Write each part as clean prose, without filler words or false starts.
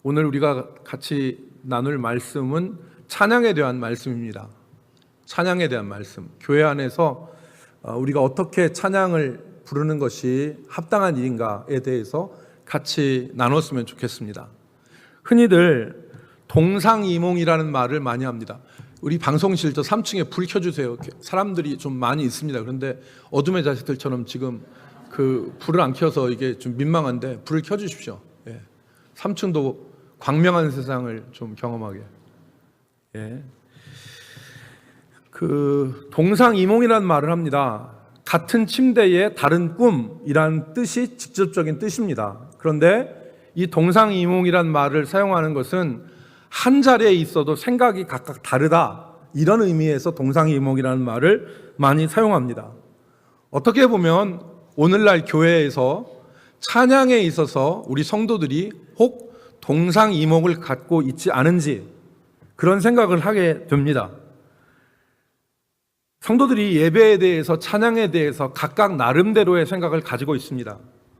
오늘 우리가 같이 나눌 말씀은 찬양에 대한 말씀입니다. 찬양에 대한 말씀. 교회 안에서 우리가 어떻게 찬양을 부르는 것이 합당한 일인가에 대해서 같이 나눴으면 좋겠습니다. 흔히들 동상이몽이라는 말을 많이 합니다. 우리 방송실 저 3층에 불 켜주세요. 사람들이 좀 많이 있습니다. 그런데 어둠의 자식들처럼 지금 그 불을 안 켜서 이게 좀 민망한데 불을 켜주십시오. 3층도 광명한 세상을 좀 경험하게. 그 동상이몽이라는 말을 합니다. 같은 침대에 다른 꿈이란 뜻이 직접적인 뜻입니다. 그런데 이 동상이몽이란 말을 사용하는 것은 한 자리에 있어도 생각이 각각 다르다, 이런 의미에서 동상이몽이라는 말을 많이 사용합니다. 어떻게 보면 오늘날 교회에서 찬양에 있어서 우리 성도들이 혹 동상이몽을 갖고 있지 않은지 그런 생각을 하게 됩니다. 성도들이 예배에 대해서, 찬양에 대해서 각각 나름대로의 생각을 가지고 있습니다.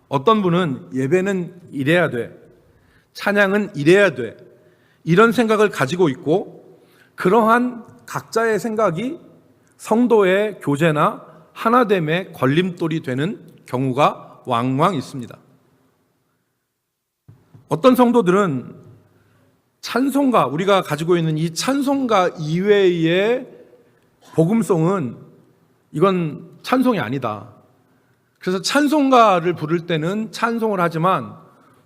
어떤 분은 예배는 이래야 돼, 찬양은 이래야 돼, 이런 생각을 가지고 있고, 그러한 각자의 생각이 성도의 교제나 하나됨의 걸림돌이 되는 경우가 왕왕 있습니다. 어떤 성도들은 찬송가, 우리가 가지고 있는 이 찬송가 이외의 복음송은 이건 찬송이 아니다. 그래서 찬송가를 부를 때는 찬송을 하지만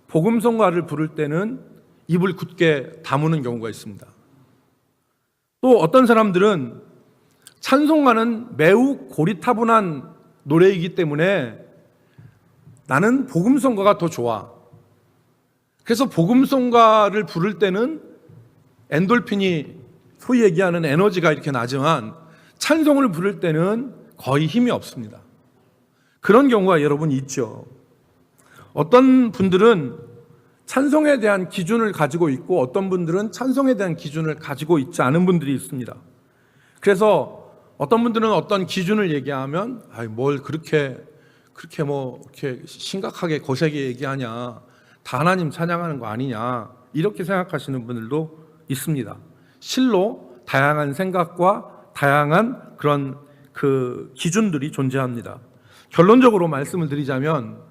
복음송가를 부를 때는 입을 굳게 다무는 경우가 있습니다. 또 어떤 사람들은 찬송가는 매우 고리타분한 노래이기 때문에 나는 복음송가가 더 좋아. 그래서 복음송가를 부를 때는 엔돌핀이 소위 얘기하는 에너지가 이렇게 나지만 찬송을 부를 때는 거의 힘이 없습니다. 그런 경우가 여러분 있죠. 어떤 분들은 찬송에 대한 기준을 가지고 있고 어떤 분들은 찬송에 대한 기준을 가지고 있지 않은 분들이 있습니다. 그래서 어떤 분들은 어떤 기준을 얘기하면 뭘 그렇게 심각하게 거세게 얘기하냐, 다 하나님 찬양하는 거 아니냐, 이렇게 생각하시는 분들도 있습니다. 실로 다양한 생각과 다양한 그런 그 기준들이 존재합니다. 결론적으로 말씀을 드리자면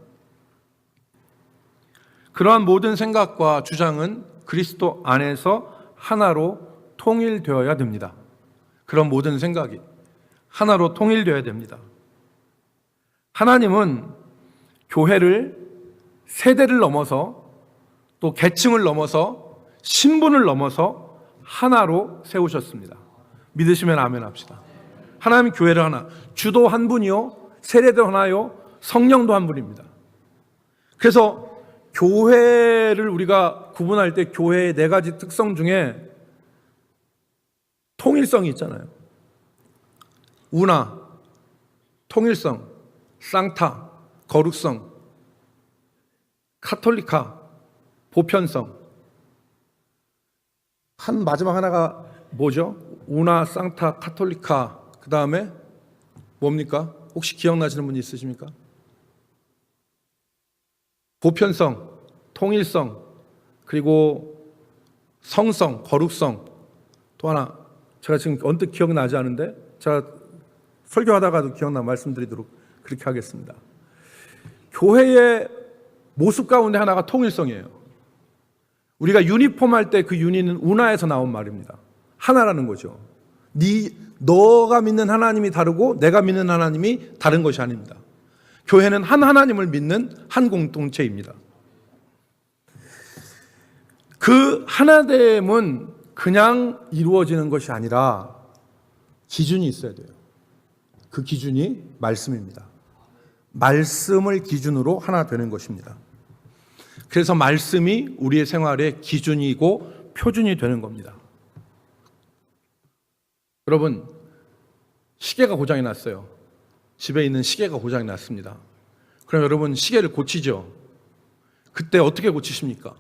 그러한 모든 생각과 주장은 그리스도 안에서 하나로 통일되어야 됩니다. 그런 모든 생각이 하나로 통일되어야 됩니다. 하나님은 교회를 세대를 넘어서 또 계층을 넘어서 신분을 넘어서 하나로 세우셨습니다. 믿으시면 아멘 합시다. 하나님 교회를 하나, 주도 한 분이요, 세례도 하나요, 성령도 한 분입니다. 그래서 교회를 우리가 구분할 때 교회의 4가지 특성 중에 통일성이 있잖아요. 운하, 통일성, 쌍타, 거룩성, 카톨리카, 보편성. 마지막 하나가 뭐죠? 우나, 쌍타, 카톨리카, 그 다음에 뭡니까? 혹시 기억나시는 분 있으십니까? 보편성, 통일성, 그리고 성성, 거룩성. 또 하나 제가 지금 언뜻 기억나지 않은데 제가 설교하다가도 기억나 말씀드리도록 그렇게 하겠습니다. 교회의 모습 가운데 하나가 통일성이에요. 우리가 유니폼 할 때 그 유니는 운하에서 나온 말입니다. 하나라는 거죠. 너가 믿는 하나님이 다르고 내가 믿는 하나님이 다른 것이 아닙니다. 교회는 한 하나님을 믿는 한 공동체입니다. 그 하나됨은 그냥 이루어지는 것이 아니라 기준이 있어야 돼요. 그 기준이 말씀입니다. 말씀을 기준으로 하나 되는 것입니다. 그래서 말씀이 우리의 생활의 기준이고 표준이 되는 겁니다. 여러분, 시계가 고장이 났어요. 집에 있는 시계가 고장이 났습니다. 그럼 여러분 시계를 고치죠. 그때 어떻게 고치십니까?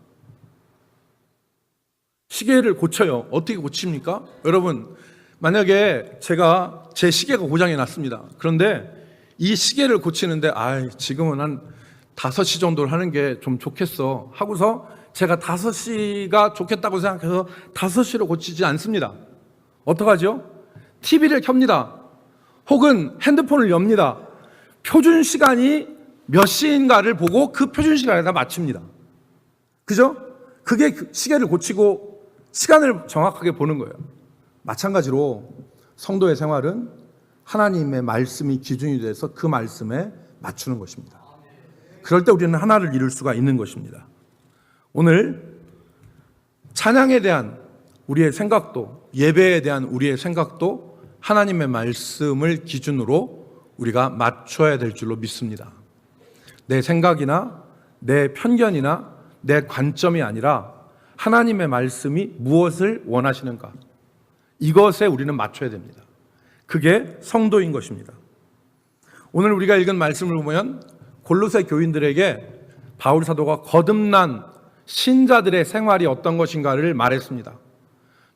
시계를 고쳐요. 어떻게 고칩니까? 여러분, 만약에 제 시계가 고장이 났습니다. 그런데 이 시계를 고치는데 지금은 한 5시 정도를 하는 게 좀 좋겠어 하고서 제가 5시가 좋겠다고 생각해서 5시로 고치지 않습니다. 어떡하죠? TV를 켭니다. 혹은 핸드폰을 엽니다. 표준 시간이 몇 시인가를 보고 그 표준 시간에다 맞춥니다. 그죠? 그게 시계를 고치고 시간을 정확하게 보는 거예요. 마찬가지로 성도의 생활은 하나님의 말씀이 기준이 돼서 그 말씀에 맞추는 것입니다. 그럴 때 우리는 하나를 이룰 수가 있는 것입니다. 오늘 찬양에 대한 우리의 생각도, 예배에 대한 우리의 생각도 하나님의 말씀을 기준으로 우리가 맞춰야 될 줄로 믿습니다. 내 생각이나 내 편견이나 내 관점이 아니라 하나님의 말씀이 무엇을 원하시는가, 이것에 우리는 맞춰야 됩니다. 그게 성도인 것입니다. 오늘 우리가 읽은 말씀을 보면 골로새 교인들에게 바울 사도가 거듭난 신자들의 생활이 어떤 것인가를 말했습니다.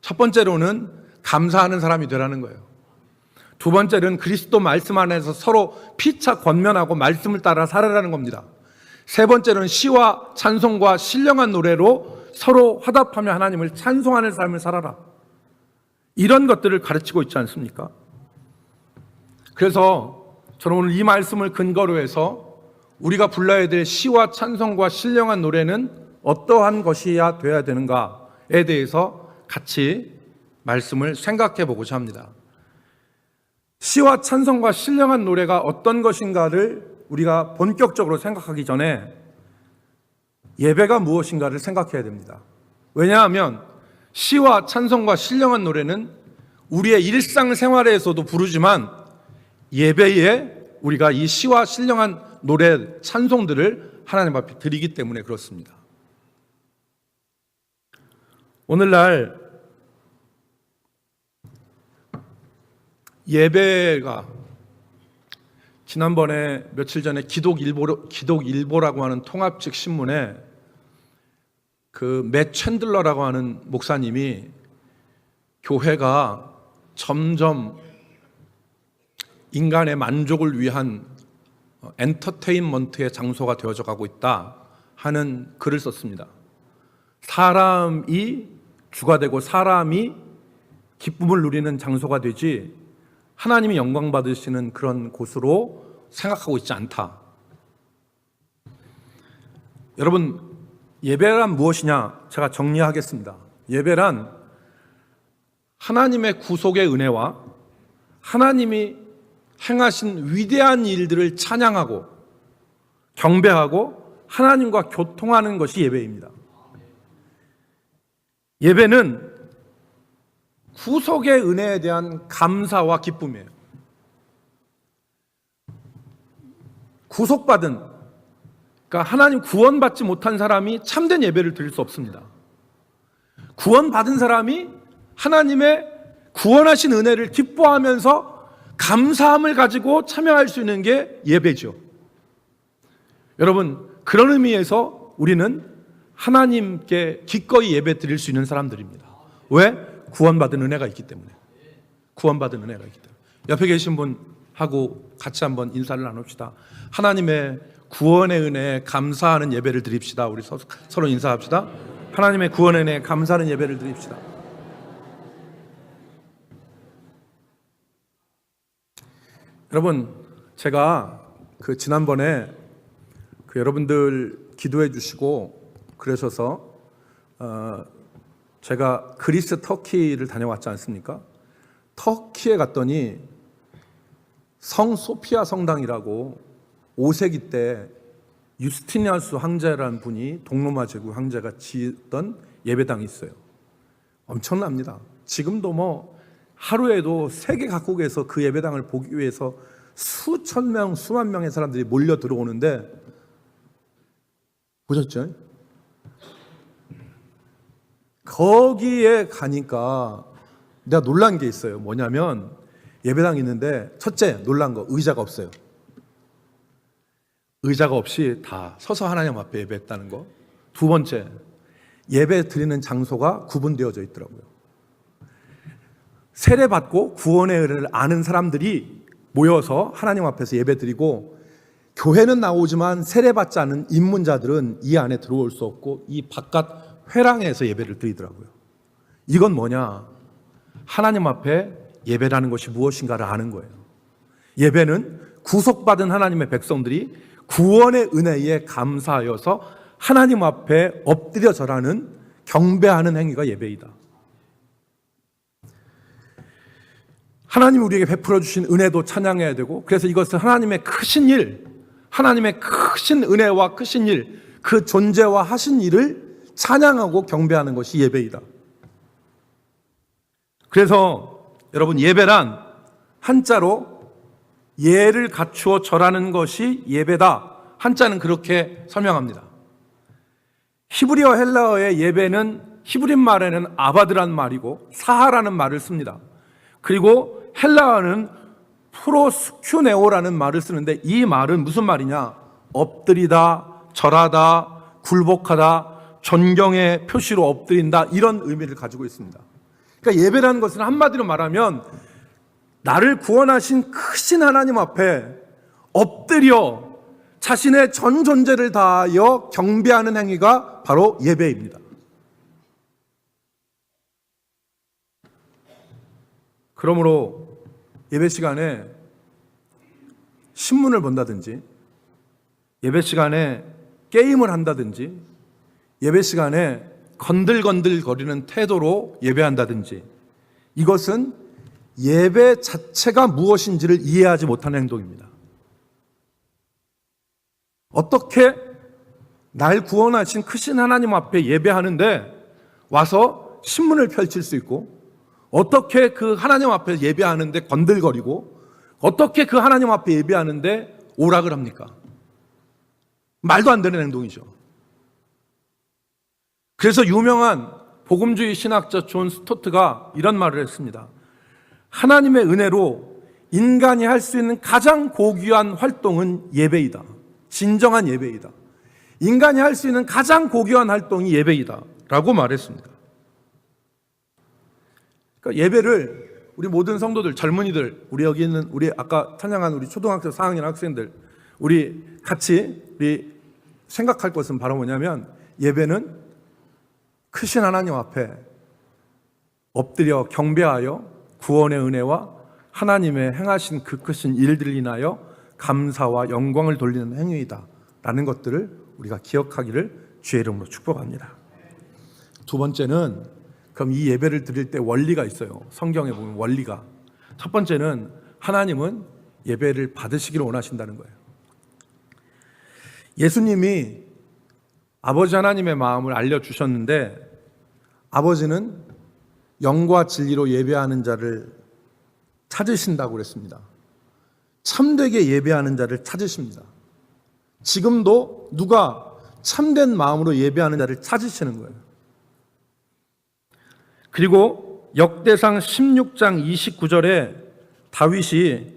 첫 번째로는 감사하는 사람이 되라는 거예요. 두 번째는 그리스도 말씀 안에서 서로 피차 권면하고 말씀을 따라 살아라는 겁니다. 세 번째는 시와 찬송과 신령한 노래로 서로 화답하며 하나님을 찬송하는 삶을 살아라. 이런 것들을 가르치고 있지 않습니까? 그래서 저는 오늘 이 말씀을 근거로 해서 우리가 불러야 될 시와 찬송과 신령한 노래는 어떠한 것이야 돼야 되는가에 대해서 같이 말씀을 생각해 보고자 합니다. 시와 찬송과 신령한 노래가 어떤 것인가를 우리가 본격적으로 생각하기 전에 예배가 무엇인가를 생각해야 됩니다. 왜냐하면 시와 찬송과 신령한 노래는 우리의 일상생활에서도 부르지만 예배에 우리가 이 시와 신령한 노래, 찬송들을 하나님 앞에 드리기 때문에 그렇습니다. 오늘날 예배가 지난번에 며칠 전에 기독일보라고 하는 통합 측 신문에 그 맷 챈들러라고 하는 목사님이 교회가 점점 인간의 만족을 위한 엔터테인먼트의 장소가 되어져 가고 있다 하는 글을 썼습니다. 사람이 주가 되고 사람이 기쁨을 누리는 장소가 되지 하나님이 영광 받으시는 그런 곳으로 생각하고 있지 않다. 여러분, 예배란 무엇이냐? 제가 정리하겠습니다. 예배란 하나님의 구속의 은혜와 하나님이 행하신 위대한 일들을 찬양하고 경배하고 하나님과 교통하는 것이 예배입니다. 예배는 구속의 은혜에 대한 감사와 기쁨이에요. 구속받은, 그러니까 하나님 구원받지 못한 사람이 참된 예배를 드릴 수 없습니다. 구원받은 사람이 하나님의 구원하신 은혜를 기뻐하면서 감사함을 가지고 참여할 수 있는 게 예배죠. 여러분, 그런 의미에서 우리는 하나님께 기꺼이 예배 드릴 수 있는 사람들입니다. 왜? 구원받은 은혜가 있기 때문에. 구원받은 은혜가 있기 때문에. 옆에 계신 분하고 같이 한번 인사를 나눕시다. 하나님의 구원의 은혜에 감사하는 예배를 드립시다. 우리 서로 인사합시다. 하나님의 구원의 은혜에 감사하는 예배를 드립시다. 여러분, 제가 지난번에 여러분들 기도해 주시고 그러셔서 제가 그리스 터키를 다녀왔지 않습니까? 터키에 갔더니 성 소피아 성당이라고 5세기 때 유스티니아누스 황제라는 분이 동로마 제국 황제가 지었던 예배당이 있어요. 엄청납니다. 지금도 하루에도 세계 각국에서 그 예배당을 보기 위해서 수천 명, 수만 명의 사람들이 몰려 들어오는데 보셨죠? 거기에 가니까 내가 놀란 게 있어요. 뭐냐면 예배당이 있는데 첫째 놀란 거, 의자가 없어요. 의자가 없이 다 서서 하나님 앞에 예배했다는 거. 두 번째, 예배 드리는 장소가 구분되어져 있더라고요. 세례받고 구원의 은혜를 아는 사람들이 모여서 하나님 앞에서 예배 드리고, 교회는 나오지만 세례받지 않은 입문자들은 이 안에 들어올 수 없고 이 바깥 회랑에서 예배를 드리더라고요. 이건 뭐냐? 하나님 앞에 예배라는 것이 무엇인가를 아는 거예요. 예배는 구속받은 하나님의 백성들이 구원의 은혜에 감사하여서 하나님 앞에 엎드려 절하는 경배하는 행위가 예배이다. 하나님이 우리에게 베풀어 주신 은혜도 찬양해야 되고, 그래서 이것은 하나님의 크신 일, 하나님의 크신 은혜와 크신 일, 그 존재와 하신 일을 찬양하고 경배하는 것이 예배이다. 그래서 여러분, 예배란 한자로 예를 갖추어 절하는 것이 예배다. 한자는 그렇게 설명합니다. 히브리어 헬라어의 예배는 히브리 말에는 아바드라는 말이고 사하라는 말을 씁니다. 그리고 헬라어는 프로스큐네오라는 말을 쓰는데, 이 말은 무슨 말이냐? 엎드리다, 절하다, 굴복하다, 존경의 표시로 엎드린다, 이런 의미를 가지고 있습니다. 그러니까 예배라는 것은 한마디로 말하면 나를 구원하신 크신 하나님 앞에 엎드려 자신의 전 존재를 다하여 경배하는 행위가 바로 예배입니다. 그러므로 예배 시간에 신문을 본다든지, 예배 시간에 게임을 한다든지, 예배 시간에 건들건들 거리는 태도로 예배한다든지, 이것은 예배 자체가 무엇인지를 이해하지 못하는 행동입니다. 어떻게 날 구원하신 크신 하나님 앞에 예배하는데 와서 신문을 펼칠 수 있고, 어떻게 그 하나님 앞에 예배하는데 건들거리고, 어떻게 그 하나님 앞에 예배하는데 오락을 합니까? 말도 안 되는 행동이죠. 그래서 유명한 복음주의 신학자 존 스토트가 이런 말을 했습니다. 하나님의 은혜로 인간이 할 수 있는 가장 고귀한 활동은 예배이다. 진정한 예배이다. 인간이 할 수 있는 가장 고귀한 활동이 예배이다 라고 말했습니다. 그러니까 예배를 우리 모든 성도들, 젊은이들, 우리 여기 있는 우리 아까 찬양한 우리 초등학교 4학년 학생들, 우리 같이 생각할 것은 바로 뭐냐면, 예배는 크신 하나님 앞에 엎드려 경배하여 구원의 은혜와 하나님의 행하신 그 크신 일들을 인하여 감사와 영광을 돌리는 행위이다 라는 것들을 우리가 기억하기를 주의 이름으로 축복합니다. 두 번째는, 그럼 이 예배를 드릴 때 원리가 있어요. 성경에 보면 원리가. 첫 번째는 하나님은 예배를 받으시기를 원하신다는 거예요. 예수님이 아버지 하나님의 마음을 알려주셨는데, 아버지는 영과 진리로 예배하는 자를 찾으신다고 그랬습니다. 참되게 예배하는 자를 찾으십니다. 지금도 누가 참된 마음으로 예배하는 자를 찾으시는 거예요. 그리고 역대상 16장 29절에 다윗이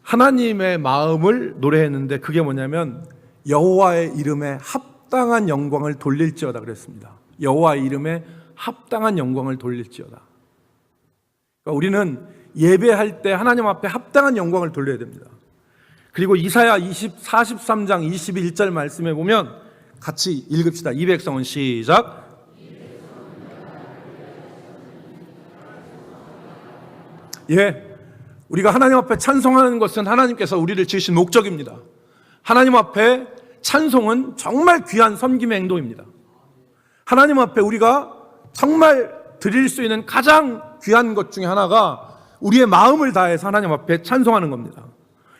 하나님의 마음을 노래했는데, 그게 뭐냐면 여호와의 이름에 합당한 영광을 돌릴지어다 그랬습니다. 여호와의 이름에 합당한 영광을 돌릴지어다. 그러니까 우리는 예배할 때 하나님 앞에 합당한 영광을 돌려야 됩니다. 그리고 이사야 43장 21절 말씀에 보면 같이 읽읍시다. 200성은 시작. 예, 우리가 하나님 앞에 찬송하는 것은 하나님께서 우리를 지으신 목적입니다. 하나님 앞에 찬송은 정말 귀한 섬김의 행동입니다. 하나님 앞에 우리가 정말 드릴 수 있는 가장 귀한 것 중에 하나가 우리의 마음을 다해서 하나님 앞에 찬송하는 겁니다.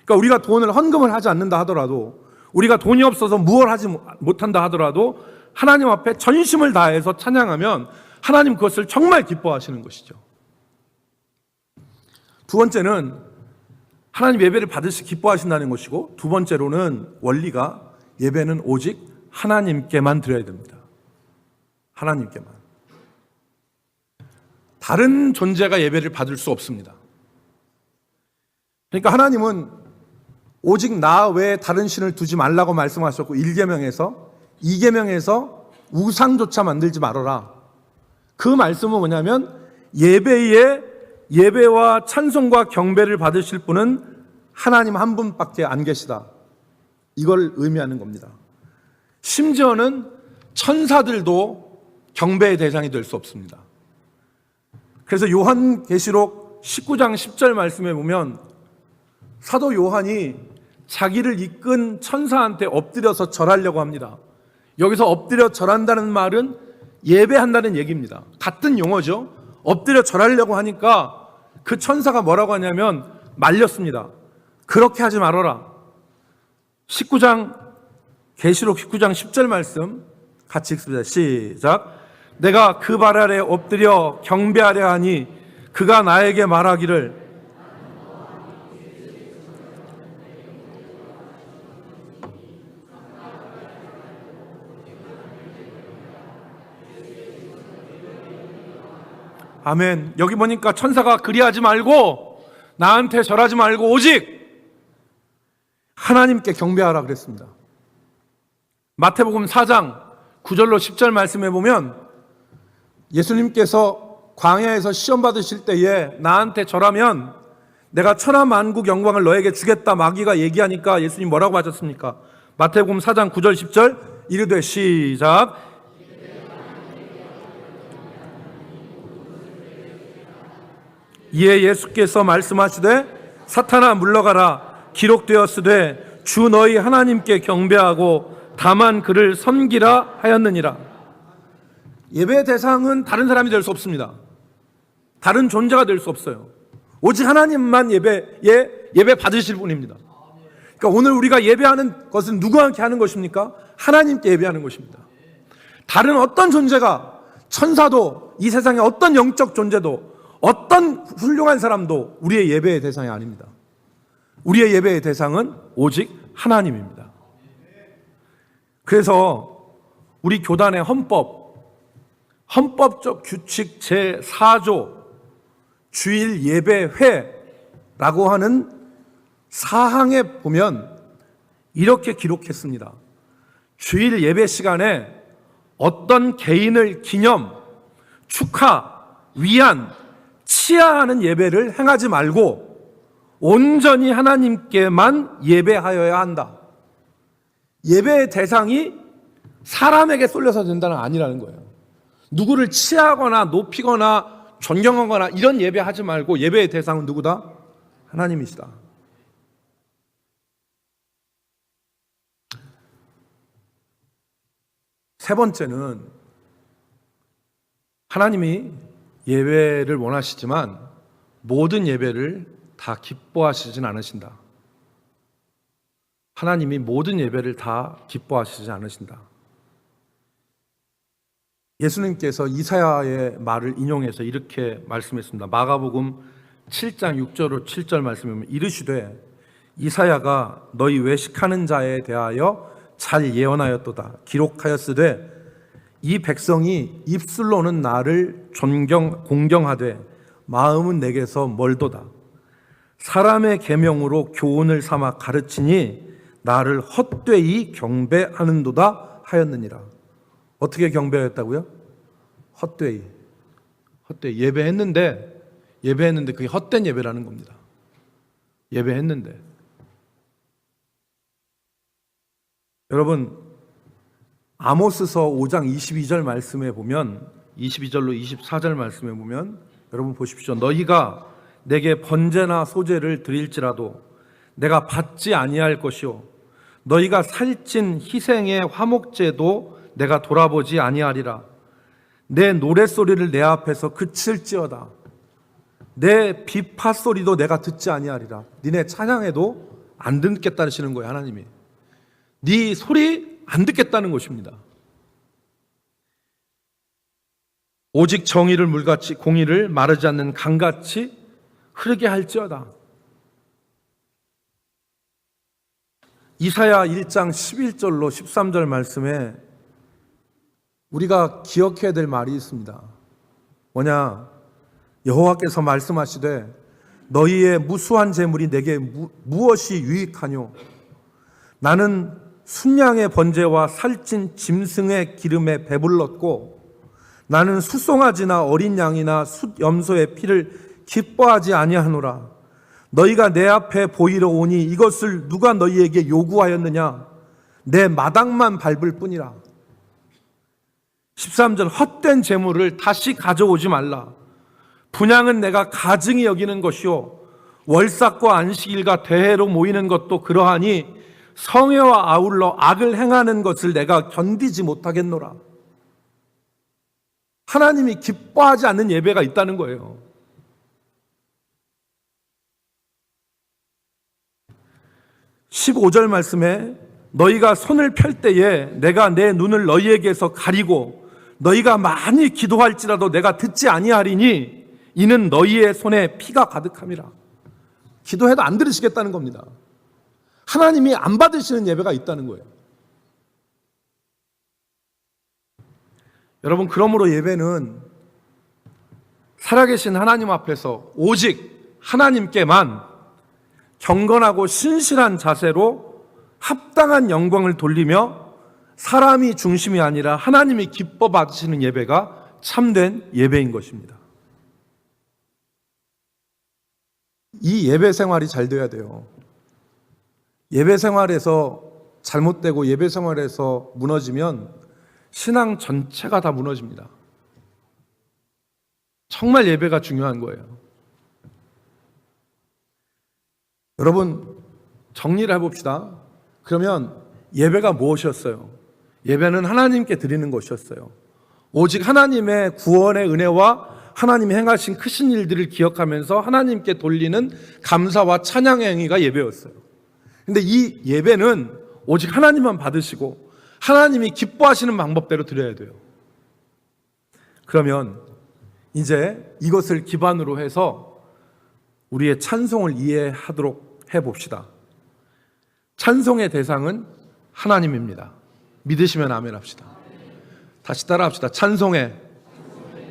그러니까 우리가 돈을 헌금을 하지 않는다 하더라도, 우리가 돈이 없어서 무엇을 하지 못한다 하더라도 하나님 앞에 전심을 다해서 찬양하면 하나님 그것을 정말 기뻐하시는 것이죠. 두 번째는 하나님 예배를 받으시 기뻐하신다는 것이고, 두 번째로는 원리가 예배는 오직 하나님께만 드려야 됩니다. 하나님께만. 다른 존재가 예배를 받을 수 없습니다. 그러니까 하나님은 오직 나 외에 다른 신을 두지 말라고 말씀하셨고, 1계명에서 2계명에서 우상조차 만들지 말아라. 그 말씀은 뭐냐면 예배와 찬송과 경배를 받으실 분은 하나님 한 분밖에 안 계시다. 이걸 의미하는 겁니다. 심지어는 천사들도 경배의 대상이 될 수 없습니다. 그래서 요한계시록 19장 10절 말씀에 보면 사도 요한이 자기를 이끈 천사한테 엎드려서 절하려고 합니다. 여기서 엎드려 절한다는 말은 예배한다는 얘기입니다. 같은 용어죠. 엎드려 절하려고 하니까 그 천사가 뭐라고 하냐면 말렸습니다. 그렇게 하지 말아라. 계시록 19장 10절 말씀 같이 읽습니다. 시작. 내가 그 발 아래 엎드려 경배하려 하니 그가 나에게 말하기를 아멘. 여기 보니까 천사가 그리하지 말고 나한테 절하지 말고 오직 하나님께 경배하라 그랬습니다. 마태복음 4장 9절로 10절 말씀해 보면 예수님께서 광야에서 시험 받으실 때에 나한테 절하면 내가 천하만국 영광을 너에게 주겠다 마귀가 얘기하니까 예수님 뭐라고 하셨습니까? 마태복음 4장 9절 10절 이르되 시작. 이에 예수께서 말씀하시되 사탄아 물러가라 기록되었으되 주 너희 하나님께 경배하고 다만 그를 섬기라 하였느니라. 예배의 대상은 다른 사람이 될 수 없습니다. 다른 존재가 될 수 없어요. 오직 하나님만 예배 받으실 분입니다. 그러니까 오늘 우리가 예배하는 것은 누구한테 하는 것입니까? 하나님께 예배하는 것입니다. 다른 어떤 존재가 천사도 이 세상의 어떤 영적 존재도 어떤 훌륭한 사람도 우리의 예배의 대상이 아닙니다. 우리의 예배의 대상은 오직 하나님입니다. 그래서 우리 교단의 헌법적 규칙 제4조 주일 예배회라고 하는 사항에 보면 이렇게 기록했습니다. 주일 예배 시간에 어떤 개인을 기념, 축하, 위안, 치하하는 예배를 행하지 말고 온전히 하나님께만 예배하여야 한다. 예배의 대상이 사람에게 쏠려서 된다는 아니라는 거예요. 누구를 치하거나 높이거나 존경하거나 이런 예배하지 말고 예배의 대상은 누구다? 하나님이시다. 세 번째는 하나님이 예배를 원하시지만 모든 예배를 다 기뻐하시진 않으신다. 하나님이 모든 예배를 다 기뻐하시지 않으신다. 예수님께서 이사야의 말을 인용해서 이렇게 말씀했습니다. 마가복음 7장 6절로 7절 말씀에 보면 이르시되 이사야가 너희 외식하는 자에 대하여 잘 예언하였도다. 기록하였으되 이 백성이 입술로는 나를 공경하되 마음은 내게서 멀도다. 사람의 계명으로 교훈을 삼아 가르치니 나를 헛되이 경배하는도다 하였느니라. 어떻게 경배했다고요? 헛되이 예배했는데 그게 헛된 예배라는 겁니다. 예배했는데 여러분 아모스서 5장 22절 말씀에 보면 22절로 24절 말씀에 보면 여러분 보십시오. 너희가 내게 번제나 소제를 드릴지라도 내가 받지 아니할 것이요 너희가 살찐 희생의 화목제도 내가 돌아보지 아니하리라. 내 노랫소리를 내 앞에서 그칠지어다. 내 비파소리도 내가 듣지 아니하리라. 니네 찬양해도 안 듣겠다시는 거예요. 하나님이 네 소리 안 듣겠다는 것입니다. 오직 정의를 물같이 공의를 마르지 않는 강같이 흐르게 할지어다. 이사야 1장 11절로 13절 말씀에 우리가 기억해야 될 말이 있습니다. 뭐냐? 여호와께서 말씀하시되 너희의 무수한 재물이 내게 무엇이 유익하뇨? 나는 순양의 번제와 살찐 짐승의 기름에 배불렀고 나는 숫송아지나 어린 양이나 숫염소의 피를 기뻐하지 아니하노라. 너희가 내 앞에 보이러 오니 이것을 누가 너희에게 요구하였느냐? 내 마당만 밟을 뿐이라. 13절, 헛된 재물을 다시 가져오지 말라. 분향은 내가 가증히 여기는 것이요 월삭과 안식일과 대회로 모이는 것도 그러하니 성회와 아울러 악을 행하는 것을 내가 견디지 못하겠노라. 하나님이 기뻐하지 않는 예배가 있다는 거예요. (15절) 말씀에 너희가 손을 펼 때에 내가 내 눈을 너희에게서 가리고 너희가 많이 기도할지라도 내가 듣지 아니하리니 이는 너희의 손에 피가 가득함이라. 기도해도 안 들으시겠다는 겁니다. 하나님이 안 받으시는 예배가 있다는 거예요. 여러분, 그러므로 예배는 살아계신 하나님 앞에서 오직 하나님께만 경건하고 신실한 자세로 합당한 영광을 돌리며 사람이 중심이 아니라 하나님이 기뻐 받으시는 예배가 참된 예배인 것입니다. 이 예배 생활이 잘 돼야 돼요. 예배 생활에서 잘못되고 예배 생활에서 무너지면 신앙 전체가 다 무너집니다. 정말 예배가 중요한 거예요. 여러분, 정리를 해봅시다. 그러면 예배가 무엇이었어요? 예배는 하나님께 드리는 것이었어요. 오직 하나님의 구원의 은혜와 하나님이 행하신 크신 일들을 기억하면서 하나님께 돌리는 감사와 찬양의 행위가 예배였어요. 근데 이 예배는 오직 하나님만 받으시고 하나님이 기뻐하시는 방법대로 드려야 돼요. 그러면 이제 이것을 기반으로 해서 우리의 찬송을 이해하도록 해봅시다. 찬송의 대상은 하나님입니다. 믿으시면 아멘 합시다. 다시 따라 합시다. 찬송의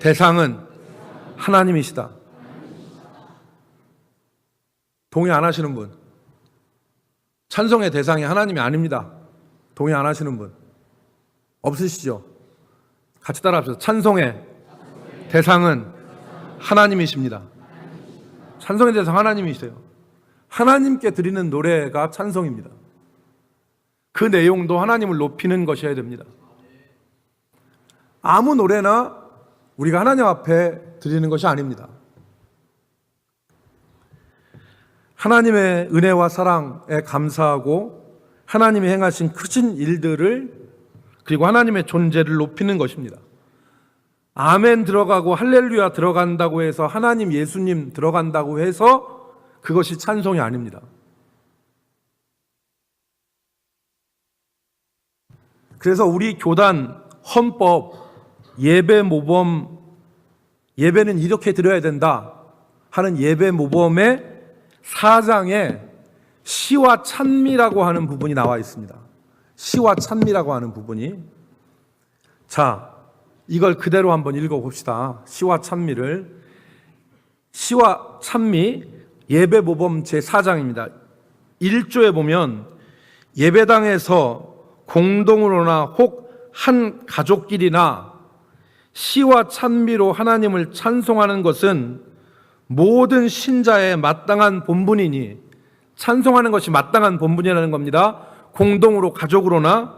대상은 하나님이시다. 동의 안 하시는 분? 찬송의 대상이 하나님이 아닙니다. 동의 안 하시는 분? 없으시죠? 같이 따라 합시다. 찬송의 대상은 하나님이십니다. 찬송의 대상 하나님이세요. 하나님께 드리는 노래가 찬송입니다. 그 내용도 하나님을 높이는 것이어야 됩니다. 아무 노래나 우리가 하나님 앞에 드리는 것이 아닙니다. 하나님의 은혜와 사랑에 감사하고 하나님이 행하신 크신 일들을 그리고 하나님의 존재를 높이는 것입니다. 아멘 들어가고 할렐루야 들어간다고 해서 하나님 예수님 들어간다고 해서 그것이 찬송이 아닙니다. 그래서 우리 교단 헌법 예배 모범, 예배는 이렇게 드려야 된다 하는 예배 모범의 4장에 시와 찬미라고 하는 부분이 나와 있습니다. 시와 찬미라고 하는 부분이. 자, 이걸 그대로 한번 읽어봅시다. 시와 찬미를. 시와 찬미 예배 모범 제4장입니다. 1조에 보면 예배당에서 공동으로나 혹 한 가족끼리나 시와 찬미로 하나님을 찬송하는 것은 모든 신자의 마땅한 본분이니, 찬송하는 것이 마땅한 본분이라는 겁니다. 공동으로 가족으로나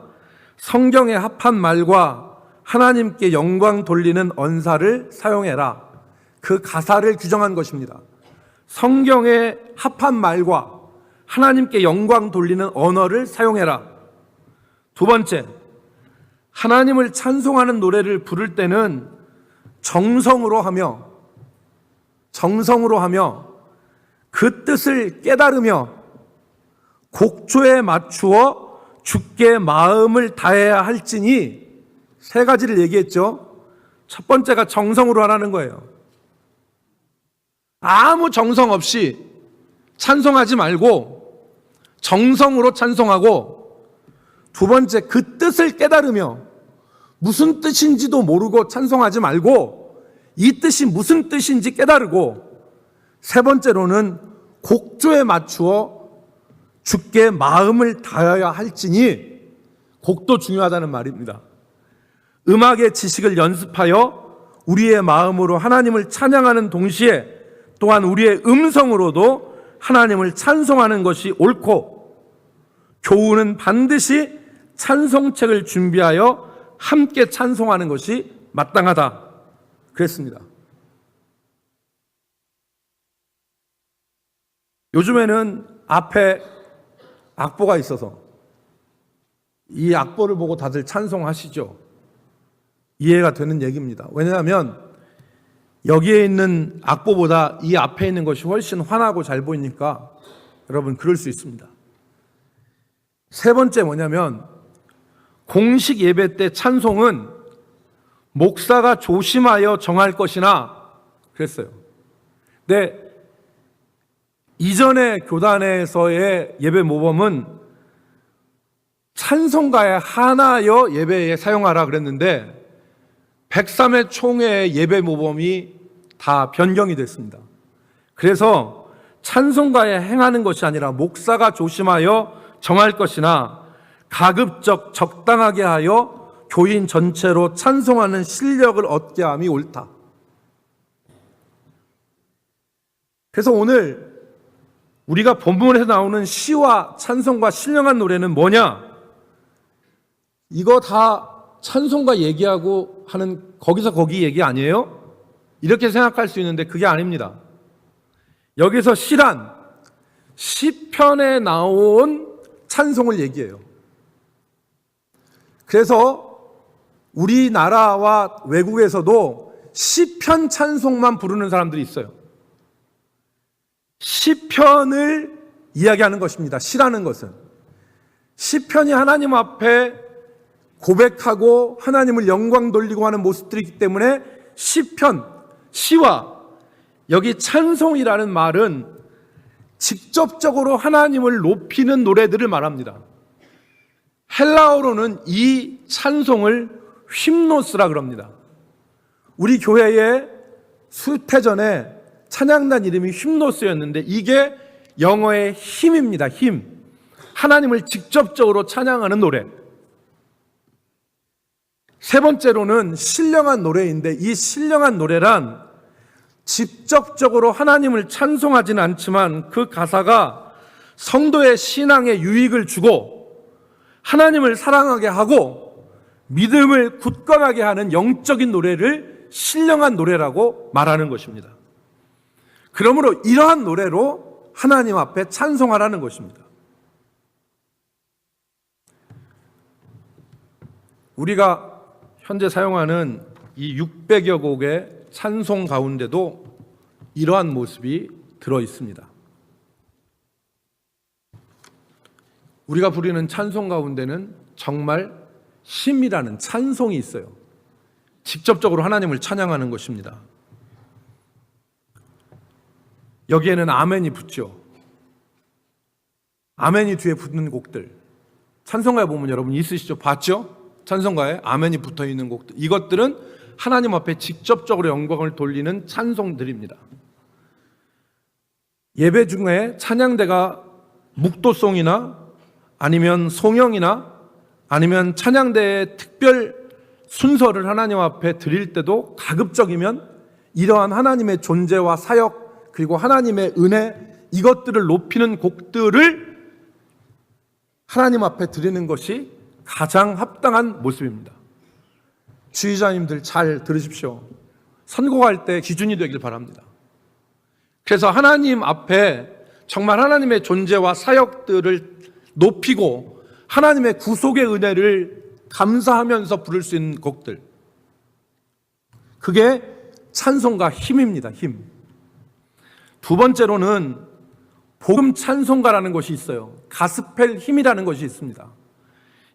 성경에 합한 말과 하나님께 영광 돌리는 언사를 사용해라. 그 가사를 규정한 것입니다. 성경에 합한 말과 하나님께 영광 돌리는 언어를 사용해라. 두 번째, 하나님을 찬송하는 노래를 부를 때는 정성으로 하며 그 뜻을 깨달으며 곡조에 맞추어 주께 마음을 다해야 할지니, 세 가지를 얘기했죠. 첫 번째가 정성으로 하라는 거예요. 아무 정성 없이 찬송하지 말고 정성으로 찬송하고, 두 번째 그 뜻을 깨달으며 무슨 뜻인지도 모르고 찬송하지 말고 이 뜻이 무슨 뜻인지 깨달으고, 세 번째로는 곡조에 맞추어 주께 마음을 다해야 할지니, 곡도 중요하다는 말입니다. 음악의 지식을 연습하여 우리의 마음으로 하나님을 찬양하는 동시에 또한 우리의 음성으로도 하나님을 찬송하는 것이 옳고, 교우는 반드시 찬송책을 준비하여 함께 찬송하는 것이 마땅하다 그랬습니다. 요즘에는 앞에 악보가 있어서 이 악보를 보고 다들 찬송하시죠. 이해가 되는 얘기입니다. 왜냐하면 여기에 있는 악보보다 이 앞에 있는 것이 훨씬 환하고 잘 보이니까 여러분 그럴 수 있습니다. 세 번째 뭐냐면, 공식 예배 때 찬송은 목사가 조심하여 정할 것이나 그랬어요. 근데 이전의 교단에서의 예배 모범은 찬송가에 한하여 예배에 사용하라 그랬는데 103회 총회의 예배 모범이 다 변경이 됐습니다. 그래서 찬송가에 행하는 것이 아니라 목사가 조심하여 정할 것이나 가급적 적당하게 하여 교인 전체로 찬송하는 실력을 얻게 함이 옳다. 그래서 오늘 우리가 본문에서 나오는 시와 찬송과 신령한 노래는 뭐냐? 이거 다 찬송가 얘기하고 하는 거기서 거기 얘기 아니에요? 이렇게 생각할 수 있는데 그게 아닙니다. 여기서 시란 시편에 나온 찬송을 얘기해요. 그래서 우리나라와 외국에서도 시편 찬송만 부르는 사람들이 있어요. 시편을 이야기하는 것입니다. 시라는 것은 시편이 하나님 앞에 고백하고 하나님을 영광 돌리고 하는 모습들이기 때문에 시편, 시와 여기 찬송이라는 말은 직접적으로 하나님을 높이는 노래들을 말합니다. 헬라어로는 이 찬송을 휄노스라 그럽니다. 우리 교회에 수태 전에 찬양단 이름이 휄노스였는데 이게 영어의 힘입니다. 힘. 하나님을 직접적으로 찬양하는 노래. 세 번째로는 신령한 노래인데 이 신령한 노래란 직접적으로 하나님을 찬송하지는 않지만 그 가사가 성도의 신앙에 유익을 주고 하나님을 사랑하게 하고 믿음을 굳건하게 하는 영적인 노래를 신령한 노래라고 말하는 것입니다. 그러므로 이러한 노래로 하나님 앞에 찬송하라는 것입니다. 우리가 현재 사용하는 이 600여 곡의 찬송 가운데도 이러한 모습이 들어 있습니다. 우리가 부르는 찬송 가운데는 정말 힘이라는 찬송이 있어요. 직접적으로 하나님을 찬양하는 것입니다. 여기에는 아멘이 붙죠. 아멘이 뒤에 붙는 곡들. 찬송가에 보면 여러분 있으시죠? 봤죠? 찬송가에 아멘이 붙어 있는 곡들. 이것들은 하나님 앞에 직접적으로 영광을 돌리는 찬송들입니다. 예배 중에 찬양대가 묵도송이나 아니면 송영이나 아니면 찬양대의 특별 순서를 하나님 앞에 드릴 때도 가급적이면 이러한 하나님의 존재와 사역 그리고 하나님의 은혜 이것들을 높이는 곡들을 하나님 앞에 드리는 것이 가장 합당한 모습입니다. 지휘자님들 잘 들으십시오. 선곡할 때 기준이 되길 바랍니다. 그래서 하나님 앞에 정말 하나님의 존재와 사역들을 높이고 하나님의 구속의 은혜를 감사하면서 부를 수 있는 곡들, 그게 찬송가 힘입니다. 힘. 두 번째로는 복음 찬송가라는 것이 있어요. 가스펠 힘이라는 것이 있습니다.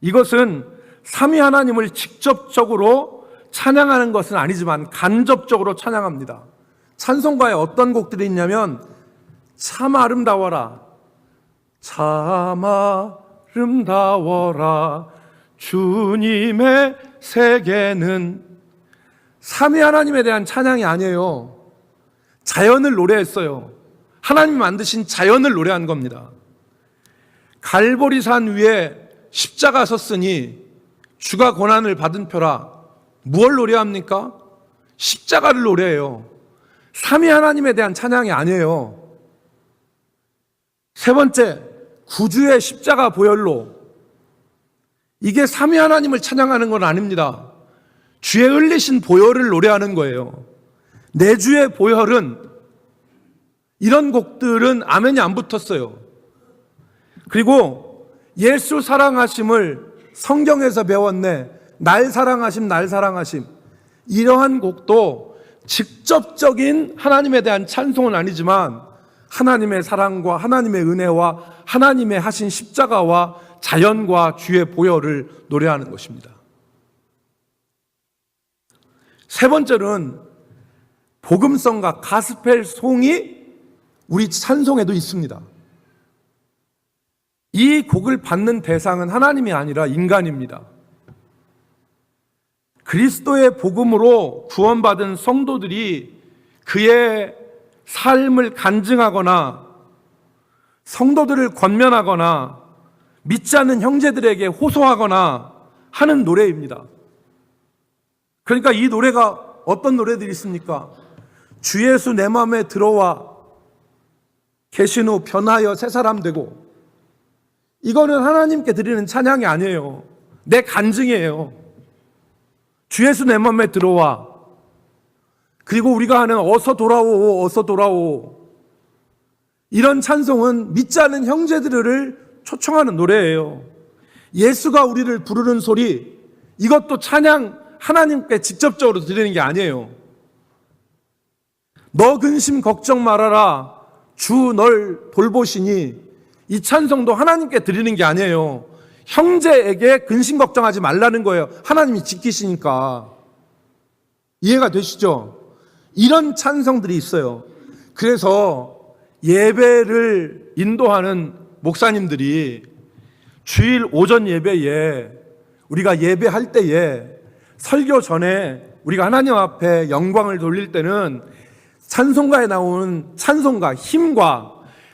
이것은 삼위 하나님을 직접적으로 찬양하는 것은 아니지만 간접적으로 찬양합니다. 찬송가에 어떤 곡들이 있냐면 참 아름다워라, 참 아름다워라 주님의 세계는, 삼위 하나님에 대한 찬양이 아니에요. 자연을 노래했어요. 하나님이 만드신 자연을 노래한 겁니다. 갈보리산 위에 십자가 섰으니 주가 고난을 받은 표라. 무엇을 노래합니까? 십자가를 노래해요. 삼위 하나님에 대한 찬양이 아니에요. 세 번째, 구주의 십자가 보혈로. 이게 삼위 하나님을 찬양하는 건 아닙니다. 주의 흘리신 보혈을 노래하는 거예요. 내 주의 보혈은, 이런 곡들은 아멘이 안 붙었어요. 그리고 예수 사랑하심을 성경에서 배웠네. 날 사랑하심, 날 사랑하심. 이러한 곡도 직접적인 하나님에 대한 찬송은 아니지만 하나님의 사랑과 하나님의 은혜와 하나님의 하신 십자가와 자연과 주의 보혈을 노래하는 것입니다. 세 번째는 복음성과 가스펠송이 우리 찬송에도 있습니다. 이 곡을 받는 대상은 하나님이 아니라 인간입니다. 그리스도의 복음으로 구원받은 성도들이 그의 삶을 간증하거나 성도들을 권면하거나 믿지 않는 형제들에게 호소하거나 하는 노래입니다. 그러니까 이 노래가 어떤 노래들이 있습니까? 주 예수 내 마음에 들어와 계신 후 변하여 새 사람 되고. 이거는 하나님께 드리는 찬양이 아니에요. 내 간증이에요. 주 예수 내 마음에 들어와. 그리고 우리가 하는 어서 돌아오, 어서 돌아오. 이런 찬송은 믿지 않는 형제들을 초청하는 노래예요. 예수가 우리를 부르는 소리, 이것도 찬양, 하나님께 직접적으로 드리는 게 아니에요. 너 근심 걱정 말아라, 주 널 돌보시니. 이 찬송도 하나님께 드리는 게 아니에요. 형제에게 근심 걱정하지 말라는 거예요. 하나님이 지키시니까. 이해가 되시죠? 이런 찬송들이 있어요. 그래서 예배를 인도하는 목사님들이 주일 오전 예배에, 우리가 예배할 때에 설교 전에 우리가 하나님 앞에 영광을 돌릴 때는 찬송가에 나오는 찬송가 힘과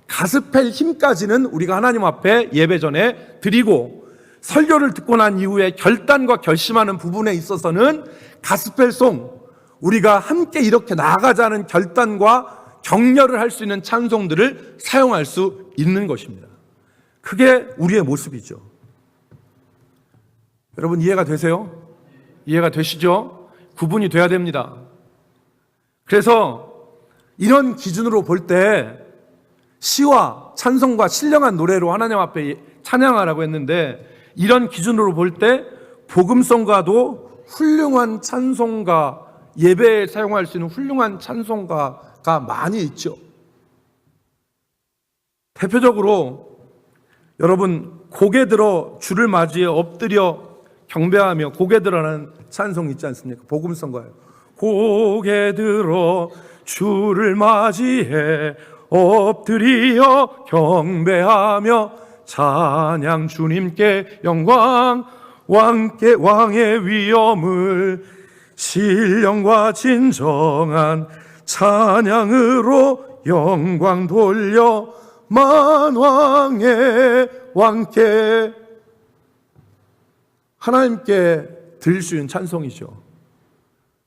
가스펠 힘까지는 우리가 하나님 앞에 예배 전에 드리고, 설교를 듣고 난 이후에 결단과 결심하는 부분에 있어서는 가스펠송, 우리가 함께 이렇게 나아가자는 결단과 격려를 할 수 있는 찬송들을 사용할 수 있는 것입니다. 그게 우리의 모습이죠. 여러분 이해가 되세요? 이해가 되시죠? 구분이 돼야 됩니다. 그래서 이런 기준으로 볼 때 시와 찬송과 신령한 노래로 하나님 앞에 찬양하라고 했는데, 이런 기준으로 볼 때 복음성가도 훌륭한 찬송가, 예배에 사용할 수 있는 훌륭한 찬송가가 많이 있죠. 대표적으로 여러분 고개 들어 주를 맞이해 엎드려 경배하며 고개 들어라는 찬송 있지 않습니까? 복음성가예요. 고개 들어 주를 맞이해 엎드려 경배하며 찬양 주님께 영광, 왕의 위엄을 신령과 진정한 찬양으로 영광 돌려 만왕의 왕께. 하나님께 드릴 수 있는 찬송이죠.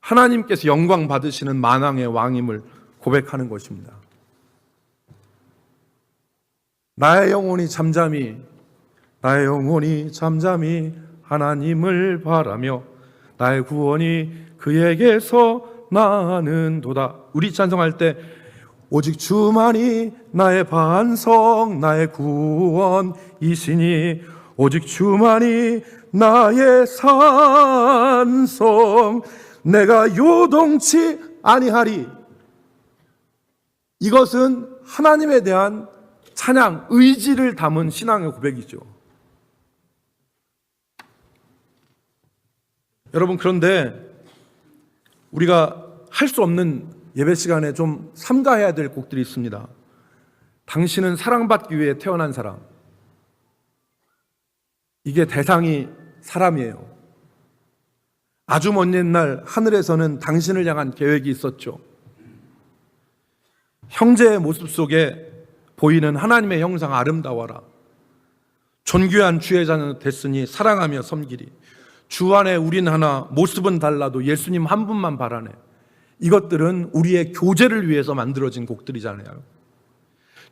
하나님께서 영광 받으시는 만왕의 왕임을 고백하는 것입니다. 나의 영혼이 잠잠히 하나님을 바라며 나의 구원이 그에게서 나는도다. 우리 찬송할 때 오직 주만이 나의 반석 나의 구원이시니 오직 주만이 나의 산성 내가 요동치 아니하리. 이것은 하나님에 대한 찬양, 의지를 담은 신앙의 고백이죠. 여러분, 그런데 우리가 할 수 없는 예배 시간에 좀 삼가해야 될 곡들이 있습니다. 당신은 사랑받기 위해 태어난 사람. 이게 대상이 사람이에요. 아주 먼 옛날 하늘에서는 당신을 향한 계획이 있었죠. 형제의 모습 속에 보이는 하나님의 형상 아름다워라. 존귀한 주의 자녀 됐으니 사랑하며 섬기리. 주 안에 우린 하나, 모습은 달라도 예수님 한 분만 바라네. 이것들은 우리의 교제를 위해서 만들어진 곡들이잖아요.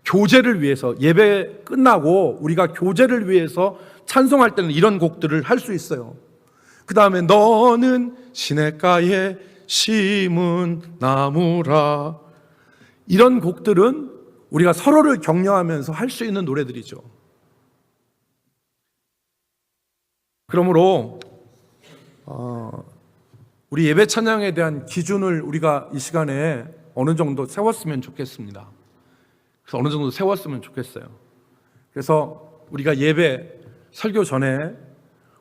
교제를 위해서, 예배 끝나고 우리가 교제를 위해서 찬송할 때는 이런 곡들을 할 수 있어요. 그 다음에 너는 시냇가에 심은 나무라. 이런 곡들은 우리가 서로를 격려하면서 할 수 있는 노래들이죠. 그러므로 우리 예배 찬양에 대한 기준을 우리가 이 시간에 어느 정도 세웠으면 좋겠습니다. 그래서 어느 정도 세웠으면 좋겠어요. 그래서 우리가 예배 설교 전에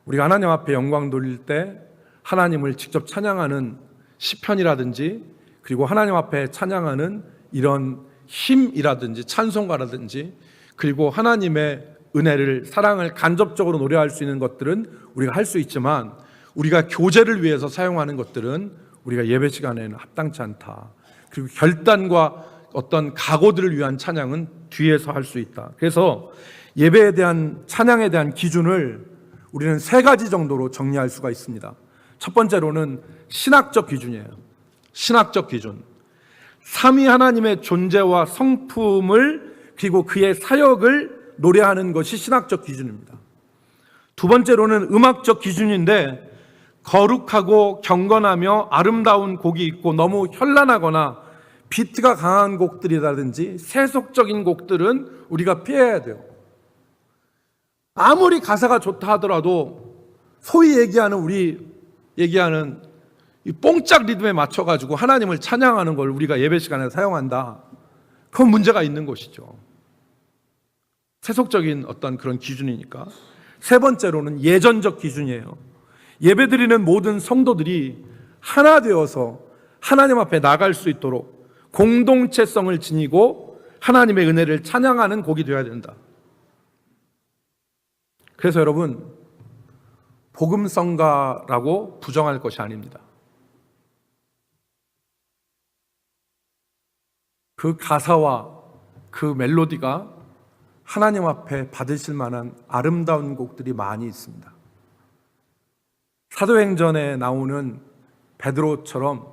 우리가 하나님 앞에 영광 돌릴 때 하나님을 직접 찬양하는 시편이라든지, 그리고 하나님 앞에 찬양하는 이런 힘이라든지 찬송가라든지, 그리고 하나님의 은혜를, 사랑을 간접적으로 노래할 수 있는 것들은 우리가 할 수 있지만, 우리가 교제를 위해서 사용하는 것들은 우리가 예배 시간에는 합당치 않다. 그리고 결단과 어떤 각오들을 위한 찬양은 뒤에서 할 수 있다. 그래서 예배에 대한, 찬양에 대한 기준을 우리는 세 가지 정도로 정리할 수가 있습니다. 첫 번째로는 신학적 기준이에요. 신학적 기준. 삼위 하나님의 존재와 성품을, 그리고 그의 사역을 노래하는 것이 신학적 기준입니다. 두 번째로는 음악적 기준인데, 거룩하고 경건하며 아름다운 곡이 있고 너무 현란하거나 비트가 강한 곡들이라든지 세속적인 곡들은 우리가 피해야 돼요. 아무리 가사가 좋다 하더라도 소위 얘기하는 이 뽕짝 리듬에 맞춰가지고 하나님을 찬양하는 걸 우리가 예배 시간에 사용한다. 그건 문제가 있는 것이죠. 세속적인 어떤 그런 기준이니까. 세 번째로는 예전적 기준이에요. 예배드리는 모든 성도들이 하나 되어서 하나님 앞에 나갈 수 있도록 공동체성을 지니고 하나님의 은혜를 찬양하는 곡이 되어야 된다. 그래서 여러분, 복음성가라고 부정할 것이 아닙니다. 그 가사와 그 멜로디가 하나님 앞에 받으실 만한 아름다운 곡들이 많이 있습니다. 사도행전에 나오는 베드로처럼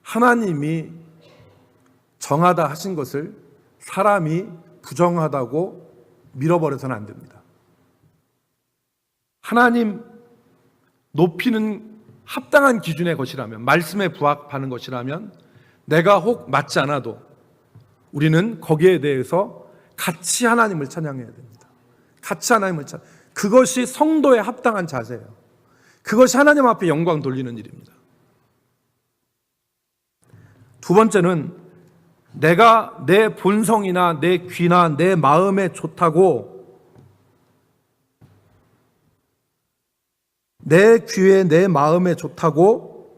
하나님이 정하다 하신 것을 사람이 부정하다고 밀어버려서는 안 됩니다. 하나님 높이는 합당한 기준의 것이라면, 말씀에 부합하는 것이라면, 내가 혹 맞지 않아도 우리는 거기에 대해서 같이 하나님을 찬양해야 됩니다. 같이 하나님을 그것이 성도의 합당한 자세예요. 그것이 하나님 앞에 영광 돌리는 일입니다. 두 번째는 내가 내 본성이나 내 귀나 내 마음에 좋다고, 내 귀에 내 마음에 좋다고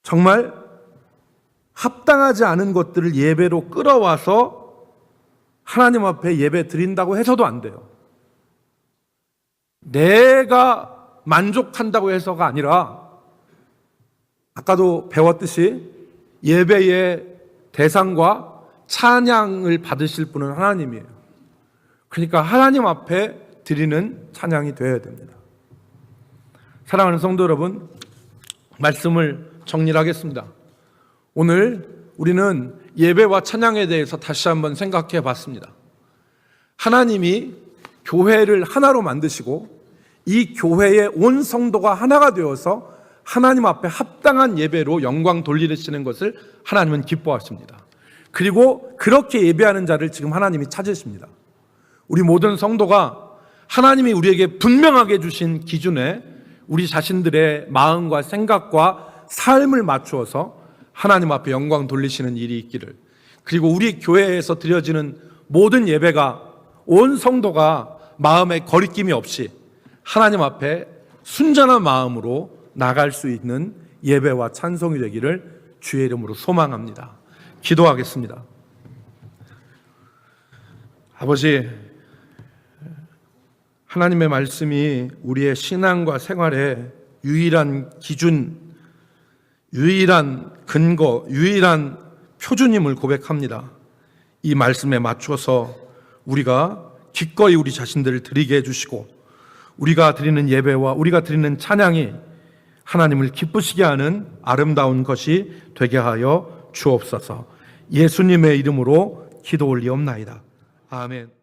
정말 합당하지 않은 것들을 예배로 끌어와서 하나님 앞에 예배 드린다고 해서도 안 돼요. 내가 만족한다고 해서가 아니라, 아까도 배웠듯이 예배의 대상과 찬양을 받으실 분은 하나님이에요. 그러니까 하나님 앞에 드리는 찬양이 되어야 됩니다. 사랑하는 성도 여러분, 말씀을 정리를 하겠습니다. 오늘 우리는 예배와 찬양에 대해서 다시 한번 생각해 봤습니다. 하나님이 교회를 하나로 만드시고 이 교회의 온 성도가 하나가 되어서 하나님 앞에 합당한 예배로 영광 돌리시는 것을 하나님은 기뻐하십니다. 그리고 그렇게 예배하는 자를 지금 하나님이 찾으십니다. 우리 모든 성도가 하나님이 우리에게 분명하게 주신 기준에 우리 자신들의 마음과 생각과 삶을 맞추어서 하나님 앞에 영광 돌리시는 일이 있기를, 그리고 우리 교회에서 드려지는 모든 예배가 온 성도가 마음에 거리낌이 없이 하나님 앞에 순전한 마음으로 나갈 수 있는 예배와 찬송이 되기를 주의 이름으로 소망합니다. 기도하겠습니다. 아버지, 하나님의 말씀이 우리의 신앙과 생활의 유일한 기준, 유일한 근거, 유일한 표준임을 고백합니다. 이 말씀에 맞춰서 우리가 기꺼이 우리 자신들을 드리게 해주시고, 우리가 드리는 예배와 우리가 드리는 찬양이 하나님을 기쁘시게 하는 아름다운 것이 되게 하여 주옵소서. 예수님의 이름으로 기도 올리옵나이다. 아멘.